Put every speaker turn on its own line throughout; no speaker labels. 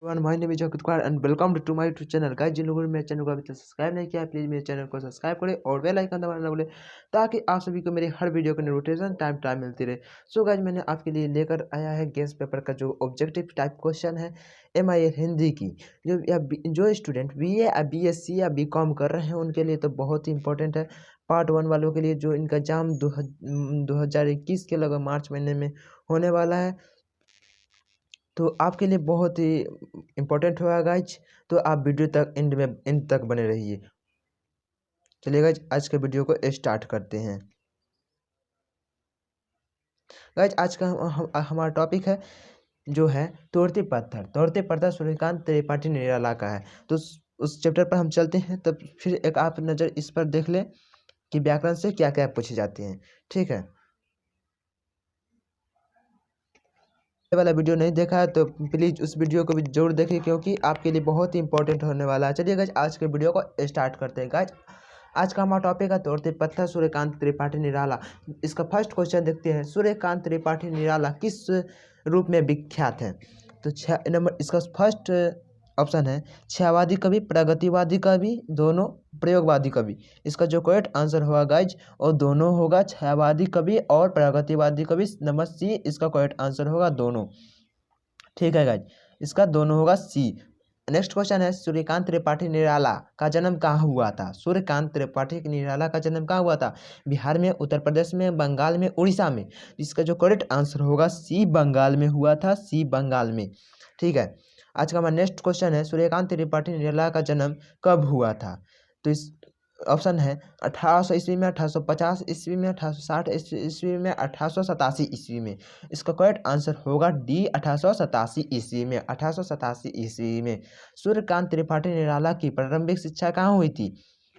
My name is Ankit Kumar and welcome to my YouTube channel. Guys, जिन लोगों ने मेरे चैनल को अभी तक सब्सक्राइब नहीं किया प्लीज़ मेरे चैनल को सब्सक्राइब करें और बेल आइकन दबाना ना भूलें ताकि आप सभी को मेरे हर वीडियो की नोटिफिकेशन टाइम टाइम मिलती रहे। सो गाइस, मैंने आपके लिए लेकर आया है गेस्ट पेपर का जो ऑब्जेक्टिव टाइप क्वेश्चन है MIL हिंदी की। जो स्टूडेंट BA या BSc या BCom कर रहे हैं उनके लिए तो बहुत ही इंपॉर्टेंट है। पार्ट 1 वालों के लिए जो इनका एग्जाम 2021 के लगभग मार्च महीने में होने वाला है, तो आपके लिए बहुत ही इम्पोर्टेंट होगा गाइज। तो आप वीडियो तक एंड तक बने रहिए। चलिए गाइज, आज के वीडियो को स्टार्ट करते हैं। गाइज, आज का हमारा टॉपिक है जो है तोड़ते पत्थर सूर्यकांत त्रिपाठी निराला का है। तो उस चैप्टर पर हम चलते हैं, तब फिर एक आप नज़र इस पर देख लें कि व्याकरण से क्या क्या पूछे जाते हैं। ठीक है, ये वाला वीडियो नहीं देखा है तो प्लीज़ उस वीडियो को भी जरूर देखें क्योंकि आपके लिए बहुत ही इंपॉर्टेंट होने वाला है। चलिए गाइज, आज के वीडियो को स्टार्ट करते हैं। गाइज, आज का हमारा टॉपिक है तोड़ते पत्थर सूर्यकांत त्रिपाठी निराला। इसका फर्स्ट क्वेश्चन देखते हैं, सूर्यकांत त्रिपाठी निराला किस रूप में विख्यात है? तो 6 नंबर इसका फर्स्ट ऑप्शन है छायावादी कवि, प्रगतिवादी कवि, दोनों, प्रयोगवादी कवि। इसका जो करेक्ट आंसर होगा गाइज और दोनों होगा, छायावादी कवि और प्रगतिवादी कवि। नंबर सी इसका करेक्ट आंसर होगा, दोनों। ठीक है गाइज, इसका दोनों होगा सी। नेक्स्ट क्वेश्चन है सूर्यकांत त्रिपाठी निराला का जन्म कहाँ हुआ था? सूर्यकांत त्रिपाठी निराला का जन्म कहाँ हुआ था? बिहार में, उत्तर प्रदेश में, बंगाल में, उड़ीसा में। इसका जो करेक्ट आंसर होगा सी, बंगाल में हुआ था, सी बंगाल में। ठीक है, आज का हमारा नेक्स्ट क्वेश्चन है सूर्यकांत त्रिपाठी निराला का जन्म कब हुआ था? तो इस ऑप्शन है 1800 ईस्वी में, 1850 ईस्वी में, 1860 ईस्वी में, 1887 ईस्वी में। इसका करेक्ट आंसर होगा डी, 1887 ईस्वी में, 1887 ईस्वी में। सूर्यकांत त्रिपाठी निराला की प्रारंभिक शिक्षा कहाँ हुई थी?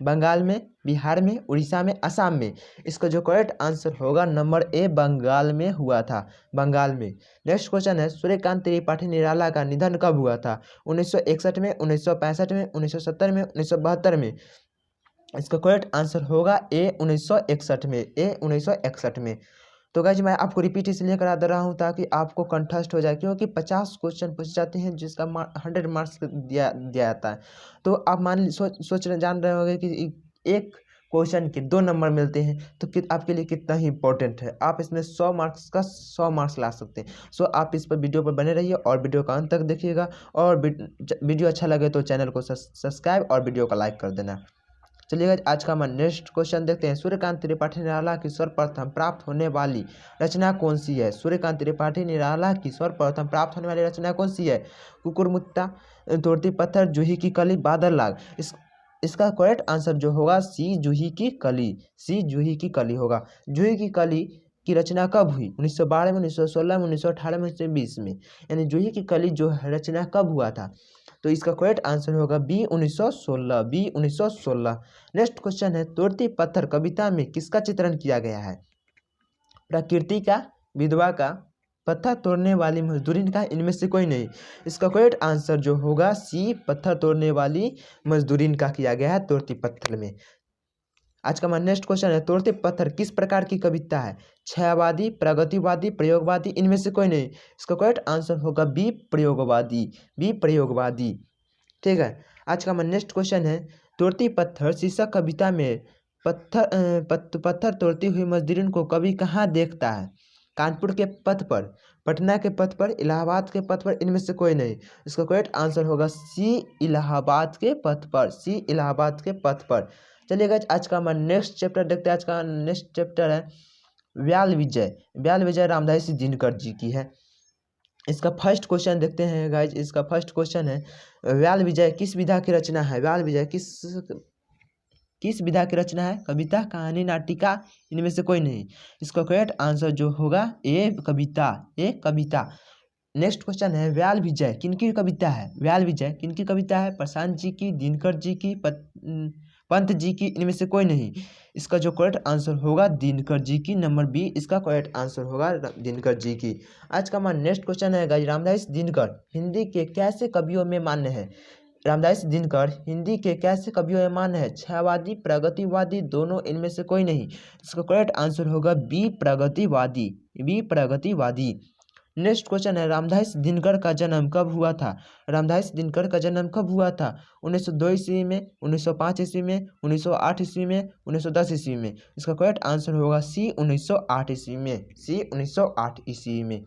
बंगाल में, बिहार में, उड़ीसा में, असम में। इसका जो करेक्ट आंसर होगा नंबर ए, बंगाल में हुआ था, बंगाल में। नेक्स्ट क्वेश्चन है सूर्यकांत त्रिपाठी निराला का निधन कब हुआ था? 1961 में, 1965 में, 1970 में, 1972 में। इसका करेक्ट आंसर होगा ए, 1961 में, ए 1961 में। तो गाइज, मैं आपको रिपीट इसलिए करा दे रहा हूँ ताकि आपको कंठस्थ हो जाए, क्योंकि 50 क्वेश्चन पूछे जाते हैं जिसका 100 मार्क्स दिया जाता है। तो आप सोच रहे जान रहे होंगे कि एक क्वेश्चन के 2 नंबर मिलते हैं तो आपके लिए कितना ही इंपॉर्टेंट है। आप इसमें 100 मार्क्स का 100 मार्क्स ला सकते हैं। सो आप इस पर वीडियो पर बने रहिए और वीडियो का अंत तक देखिएगा। और वीडियो अच्छा लगे तो चैनल को सब्सक्राइब और वीडियो को लाइक कर देना। चलिए आज का हम नेक्स्ट क्वेश्चन देखते हैं, सूर्यकांत त्रिपाठी निराला की सर्वप्रथम प्राप्त होने वाली रचना कौन सी है? सूर्यकांत त्रिपाठी निराला की सर्वप्रथम प्राप्त होने वाली रचना कौन सी है? कुकुरमुत्ता, तोड़ती पत्थर, जूही की कली, बादल लाग। इसका करेक्ट आंसर जो होगा सी, जूही की कली, सी जूही की कली होगा। जूही की कली की रचना कब हुई? 1912 में, 1916 में, 1918 में, 1920 में। यानी जूही की कली जो रचना कब हुआ था? तो इसका करेक्ट आंसर होगा बी, 1916, बी 1916। नेक्स्ट क्वेश्चन है तोड़ती पत्थर कविता में किसका चित्रण किया गया है? प्रकृति का, विधवा का, पत्थर तोड़ने वाली मजदूरिन का, इनमें से कोई नहीं। इसका करेक्ट आंसर जो होगा सी, पत्थर तोड़ने वाली मजदूरिन का किया गया है तोड़ती पत्थर में। आज का हमारा नेक्स्ट क्वेश्चन है तोड़ते पत्थर किस प्रकार की कविता है? छायावादी, प्रगतिवादी, प्रयोगवादी, इनमें से कोई नहीं। इसका करेक्ट आंसर होगा बी, प्रयोगवादी, बी प्रयोगवादी। ठीक है, आज का हमारा नेक्स्ट क्वेश्चन है तोड़ती पत्थर शीर्षक कविता में पत्थर तोड़ती हुई मजदूरिन को कवि कहाँ देखता है? कानपुर के पथ पर, पटना के पथ पर, इलाहाबाद के पथ पर, इनमें से कोई नहीं। इसका करेक्ट आंसर होगा सी, इलाहाबाद के पथ पर, सी इलाहाबाद के पथ पर। चलिए गाइस, आज का हमारा नेक्स्ट चैप्टर देखते हैं। आज का नेक्स्ट चैप्टर है व्याल विजय। व्याल विजय रामधारी दिनकर जी की है। इसका फर्स्ट क्वेश्चन देखते हैं गाइज। इसका फर्स्ट क्वेश्चन है व्याल विजय किस विधा की रचना है? व्याल विजय किस विधा की रचना है? कविता, कहानी, नाटिका, इनमें से कोई नहीं। इसका करेक्ट आंसर जो होगा ए, कविता, ए कविता। नेक्स्ट क्वेश्चन है व्याल विजय किनकी कविता है? व्याल विजय किनकी कविता है? प्रशांत जी की, दिनकर जी की, पंत जी की, इनमें से कोई नहीं। इसका जो करेक्ट आंसर होगा दिनकर जी की, नंबर बी इसका करेक्ट आंसर होगा दिनकर जी की। आज का हमारा नेक्स्ट क्वेश्चन है गाइस, रामधारी दिनकर हिंदी के कैसे कवियों में मान्य है? रामधारी दिनकर हिंदी के कैसे कवियों में मान्य है? छायावादी, प्रगतिवादी, दोनों, इनमें से कोई नहीं। इसका करेक्ट आंसर होगा बी, प्रगतिवादी, बी प्रगतिवादी। नेक्स्ट क्वेश्चन है रामधास दिनकर का जन्म कब हुआ था। रामधास दिनकर का जन्म कब हुआ था। 1902 ईस्वी में, 1905 ईस्वी में, 1908 ईस्वी में, 1910 ईस्वी में। इसका करेक्ट आंसर होगा सी 1908 ईस्वी में, सी 1908 ईस्वी में।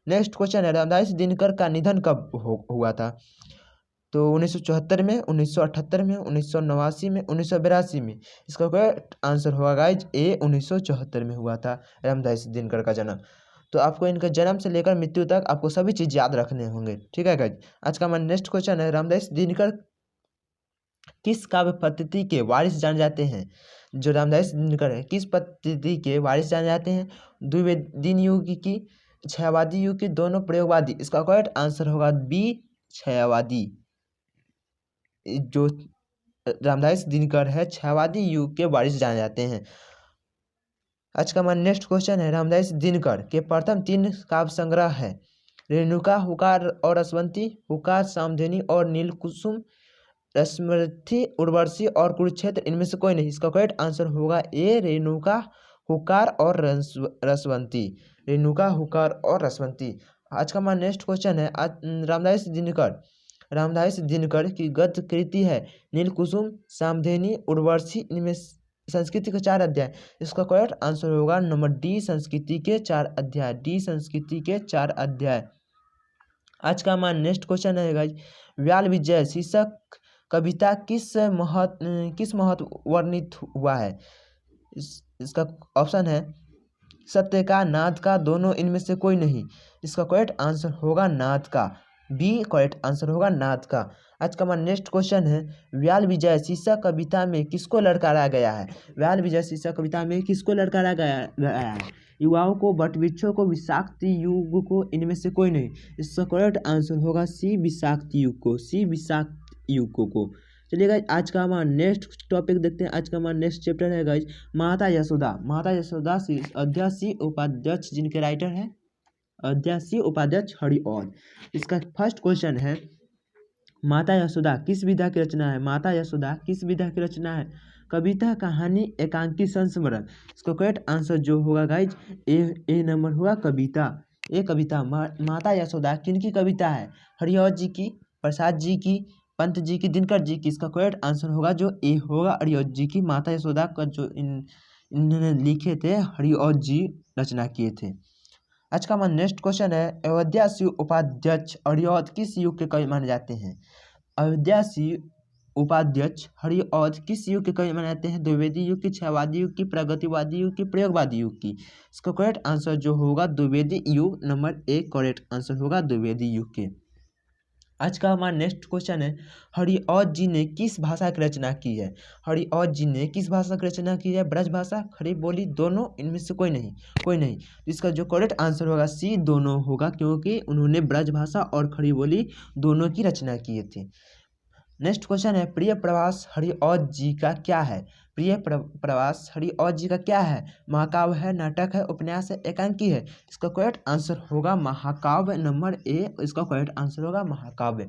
नेक्स्ट क्वेश्चन है रामधास दिनकर का निधन कब हुआ था। तो 1974 में, 1978 में, 1989 में, 1982 में। इसका करेक्ट आंसर होगा गाइज ए 1974 में हुआ था रामधास दिनकर का जन्म। तो आपको इनका जन्म से लेकर मृत्यु तक आपको सभी चीज याद रखने होंगे, ठीक है गाइज। आज का हमारा नेक्स्ट क्वेश्चन है रामधास दिनकर किस काव्य पद्धति के वारिस जाने जाते हैं। जो रामधास दिनकर है किस पद्धति के वारिस जाने जाते हैं। द्विवेदीन युग की, छायावादी युग की, दोनों प्रयोगवादी। इसका करेक्ट आंसर होगा बी छायावादी। जो रामधास दिनकर है छायावादी युग के वारिस जाने जाते हैं। आज का हमारा नेक्स्ट क्वेश्चन है रामधास दिनकर के प्रथम 3 काव्य संग्रह है। रेणुका, हुकार और रसवंती, हुकार, सामधेनी और नीलकुसुम, रसमर्थी, उर्वशी और कुरुक्षेत्र। इनमें से कोई नहीं। इसका करेक्ट आंसर होगा ए रेणुका, हुकार और रसवंती। रेणुका, हुकार और रसवंती। आज का हमारा नेक्स्ट क्वेश्चन है रामधास दिनकर की गद्य कृति है नीलकुसुम, सामधेनी, उर्वशी। इनमें संस्कृति के 4 अध्याय। इसका करेक्ट आंसर होगा नंबर डी संस्कृति के 4 अध्याय, डी संस्कृति के 4 अध्याय। आज का हमारा नेक्स्ट क्वेश्चन है गाइस व्याल विजय शीर्षक कविता किस महत्व वर्णित हुआ है। इसका ऑप्शन है सत्य का, नाद का, दोनों, इनमें से कोई नहीं। इसका करेक्ट आंसर होगा नाद का, बी करेक्ट आंसर होगा नाद का। आज का हमारा नेक्स्ट क्वेश्चन है व्याल विजय शीर्षक कविता में किसको ललकारा गया है। व्याल विजय शीर्षक कविता में किसको ललकारा गया है। युवाओं को, वटवृक्षों को, विषाक्त युग को, इनमें से कोई नहीं। इसका करेक्ट आंसर होगा सी विषाक्त युग को, सी विषाक्त युग को। चलिए गाइज आज का हमारा नेक्स्ट टॉपिक देखते हैं। आज का हमारा नेक्स्ट चैप्टर है गाइज माता यशोदा। माता यशोदा अध्याय सी उपाध्यक्ष जिनके राइटर है अध्याय सी उपाध्यक्ष हरिऔध। इसका फर्स्ट क्वेश्चन है माता यशोदा किस विधा की रचना है। माता यशोदा किस विधा की रचना है। कविता, कहानी, एकांकी, संस्मरण। इसका करेक्ट आंसर जो होगा गाइज ए नंबर होगा कविता। ए कविता। माता यशोदा किनकी कविता है। हरिऔध जी की, प्रसाद जी की, पंत जी की, दिनकर जी की। इसका करेक्ट आंसर होगा जो ए होगा हरिऔध जी की। माता यशोदा का जो इन्होंने लिखे थे हरिऔध जी रचना किए थे। आज का हमारा नेक्स्ट क्वेश्चन है अयोध्या सी उपाध्यक्ष हरिऔध किस युग के कवि माने जाते हैं। अयोध्या सी उपाध्यक्ष हरिऔध किस युग के कवि माने जाते हैं। द्विवेदी युग की, छायावादी युग की, प्रगतिवादी युग की, प्रयोगवादी युग की। इसका करेक्ट आंसर जो होगा द्विवेदी युग, नंबर ए करेक्ट आंसर होगा द्विवेदी युग के। आज का हमारा नेक्स्ट क्वेश्चन है हरिऔध जी ने किस भाषा की रचना की है। हरिऔध जी ने किस भाषा की रचना की है। ब्रज भाषा, खड़ी बोली, दोनों, इनमें से कोई नहीं। इसका जो करेक्ट आंसर होगा सी दोनों होगा, क्योंकि उन्होंने ब्रज भाषा और खड़ी बोली दोनों की रचना किए थे। नेक्स्ट क्वेश्चन है प्रिय प्रवास हरिऔध जी का क्या है। प्रिय प्रवास हरिऔध जी का क्या है। महाकाव्य है, नाटक है, उपन्यास है, एकांकी है। इसका करेक्ट आंसर होगा महाकाव्य, नंबर ए इसका करेक्ट आंसर होगा महाकाव्य।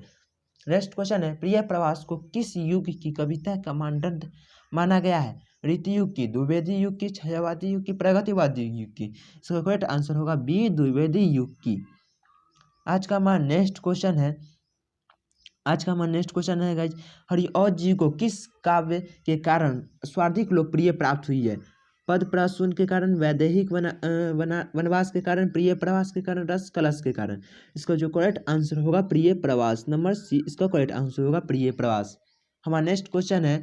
नेक्स्ट क्वेश्चन है प्रिय प्रवास को किस युग की कविता का मानदंड माना गया है। रीति युग की, द्विवेदी युग की, छायावादी युग की, प्रगतिवादी युग की। इसका करेक्ट आंसर होगा बी द्विवेदी युग की। आज का हमारा नेक्स्ट क्वेश्चन है गाइज हरिऔध जी को किस काव्य के कारण सर्वाधिक लोकप्रिय प्राप्त हुई है। पद प्रसून के कारण, वैदेहिक वनवास के कारण, प्रिय प्रवास के कारण, रस कलश के कारण। इसका जो करेक्ट आंसर होगा प्रिय प्रवास, नंबर सी इसका करेक्ट आंसर होगा प्रिय प्रवास। हमारा नेक्स्ट क्वेश्चन है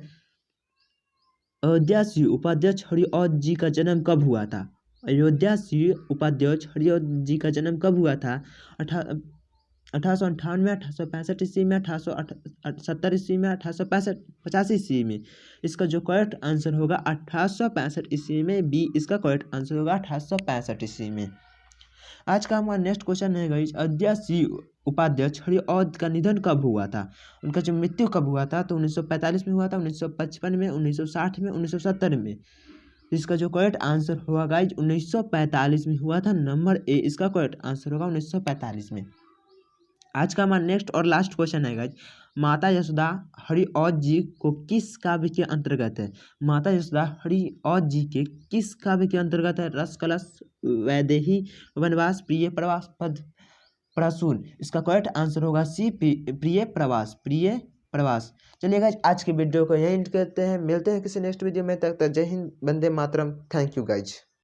अयोध्या सी उपाध्यक्ष हरिऔध जी का जन्म कब हुआ था। अयोध्या सी उपाध्यक्ष हरिऔध जी का जन्म कब हुआ था। 1898 में, 1865 ईस्वी में, 1870 ईस्वी में, 1865 ईस्वी में। इसका जो करेक्ट आंसर होगा 1865 ईस्वी में, बी इसका करेक्ट आंसर होगा 1865 ईस्वी में। आज का हमारा नेक्स्ट क्वेश्चन है गाइस अयोध्या सी उपाध्यक्ष हरिऔध का निधन कब हुआ था। उनका जो मृत्यु कब हुआ था तो 1945 में हुआ था, 1955 में, 1960 में, 1970 में। इसका जो करेक्ट आंसर होगा गाइज 1945 में हुआ था, नंबर ए इसका करेक्ट आंसर होगा 1945 में। आज का हमारा नेक्स्ट और लास्ट क्वेश्चन है गाइज, माता यशोदा हरिऔध जी को किस काव्य के अंतर्गत है? माता यशोदा हरिऔध जी के किस काव्य के अंतर्गत है? रस कलश, वैदेही, वनवास, प्रिय प्रवास, पद प्रसून। इसका करेक्ट आंसर होगा सी, प्रिय प्रवास, प्रिय प्रवास। चलिए गाइज आज की वीडियो को यहीं एंड करते हैं, मिलते हैं किसी नेक्स्ट वीडियो में, तक जय Hind, Vande Mataram, thank you guys.